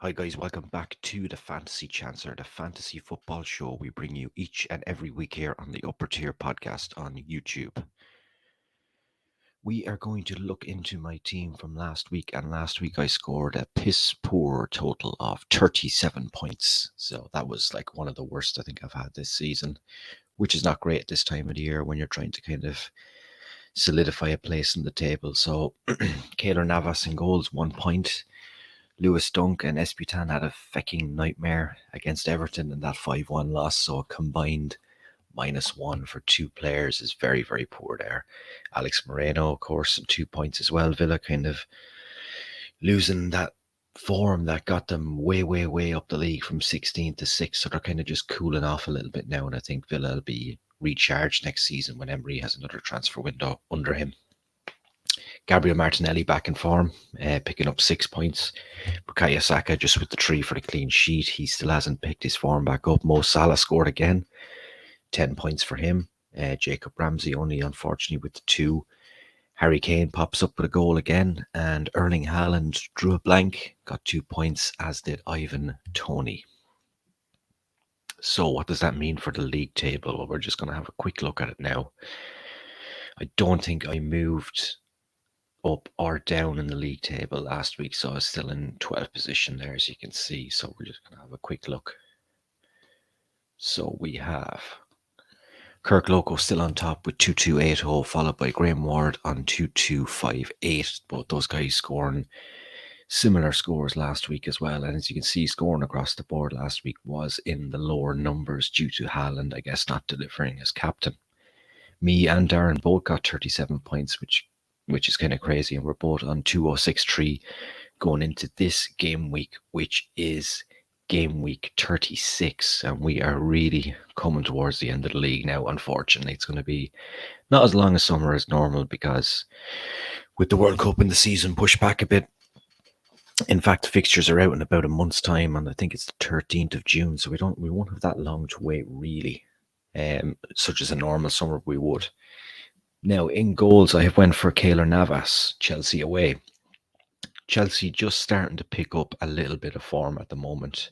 Hi guys, welcome back to the Fantasy Chancer, the fantasy football show we bring you each and every week here on the Upper Tier podcast on YouTube. We are going to look into my team from last week, and last week I scored a piss poor total of 37 points. So that was like one of the worst I think I've had this season, which is not great at this time of the year when you're trying to kind of solidify a place in the table. So Keylor Navas in goals, 1 point. Lewis Dunk and Esputan had a fucking nightmare against Everton in that 5-1 loss, so a combined -1 for two players is very, very poor there. Alex Moreno, of course, and 2 points as well. Villa kind of losing that form that got them way, way, way up the league from 16 to 6, so they're kind of just cooling off a little bit now, and I think Villa will be recharged next season when Emery has another transfer window under him. Gabriel Martinelli back in form, picking up 6 points. Bukayo Saka just with the 3 for the clean sheet. He still hasn't picked his form back up. Mo Salah scored again, 10 points for him. Jacob Ramsey only unfortunately with the 2. Harry Kane pops up with a goal again, and Erling Haaland drew a blank, got 2 points, as did Ivan Toney. So what does that mean for the league table? Well, we're just going to have a quick look at it now. I don't think I moved up or down in the league table last week, so I was still in 12th position there, as you can see. So we're just going to have a quick look. So we have Kirk Loco still on top with 2280, followed by Graham Ward on 2258. Both those guys scoring similar scores last week as well. And as you can see, scoring across the board last week was in the lower numbers due to Haaland, I guess, not delivering as captain. Me and Darren both got 37 points, which is kind of crazy, and we're both on 2063 going into this game week, which is game week 36, and we are really coming towards the end of the league now. Unfortunately, it's going to be not as long a summer as normal because with the World Cup and the season pushed back a bit. In fact, the fixtures are out in about a month's time, and I think it's the 13th of June, so we won't have that long to wait really. Such as a normal summer we would. Now, in goals, I have went for Keylor Navas, Chelsea away. Chelsea just starting to pick up a little bit of form at the moment.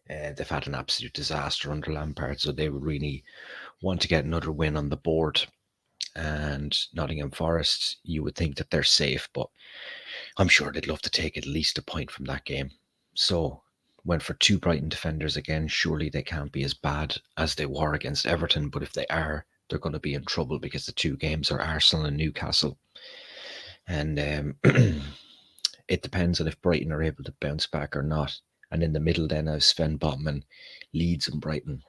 They've had an absolute disaster under Lampard, so they would really want to get another win on the board. And Nottingham Forest, you would think that they're safe, but I'm sure they'd love to take at least a point from that game. So went for 2 Brighton defenders again. Surely they can't be as bad as they were against Everton, but if they are, they're going to be in trouble because the 2 games are Arsenal and Newcastle. And it depends on if Brighton are able to bounce back or not. And in the middle then I have Sven Botman, Leeds and Brighton.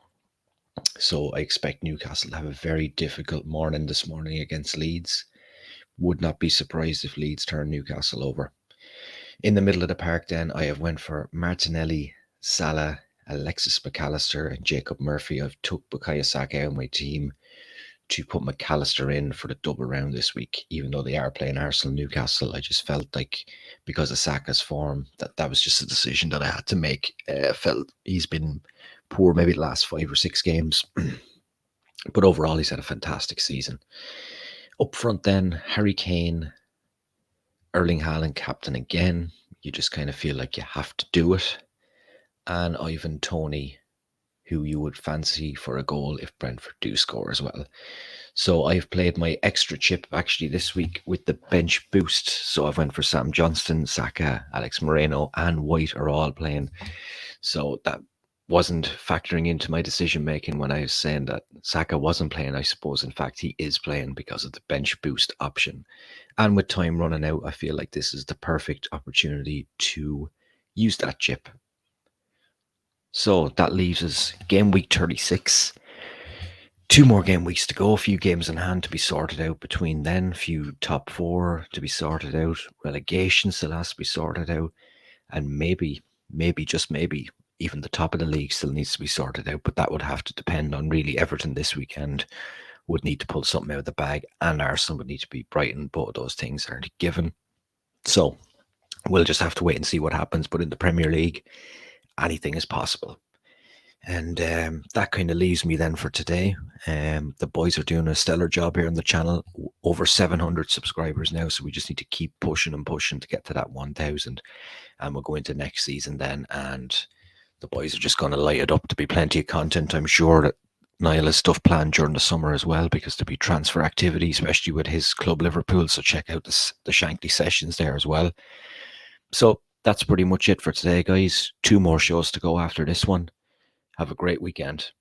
So I expect Newcastle to have a very difficult morning this morning against Leeds. Would not be surprised if Leeds turn Newcastle over. In the middle of the park then I have went for Martinelli, Salah, Alexis McAllister and Jacob Murphy. I've took Bukayo Saka out of my team to put McAllister in for the double round this week, even though they are playing Arsenal Newcastle. I just felt like because of Saka's form that was just a decision that I had to make. I felt he's been poor maybe the last 5 or 6 games, but overall he's had a fantastic season. Up front then, Harry Kane, Erling Haaland captain again. You just kind of feel like you have to do it. And Ivan Toney, who you would fancy for a goal if Brentford do score as well. So I've played my extra chip actually this week with the bench boost. So I've went for Sam Johnston, Saka, Alex Moreno and White are all playing. So that wasn't factoring into my decision making when I was saying that Saka wasn't playing. I suppose in fact he is playing because of the bench boost option. And with time running out, I feel like this is the perfect opportunity to use that chip. So that leaves us game week 36. 2 more game weeks to go, a few games in hand to be sorted out between then, a few top 4 to be sorted out, relegation still has to be sorted out, and maybe, just maybe, even the top of the league still needs to be sorted out, but that would have to depend on really Everton this weekend would need to pull something out of the bag, and Arsenal would need to beat Brighton. Both of those things aren't given. So we'll just have to wait and see what happens, but in the Premier League, anything is possible. And that kind of leaves me then for today. The boys are doing a stellar job here on the channel. Over 700 subscribers now, so we just need to keep pushing and pushing to get to that 1,000. And we'll go into next season then, and the boys are just going to light it up. To be plenty of content. I'm sure that Niall has stuff planned during the summer as well, because there'll be transfer activity, especially with his club Liverpool. So check out the Shankly sessions there as well. So that's pretty much it for today, guys. 2 more shows to go after this one. Have a great weekend.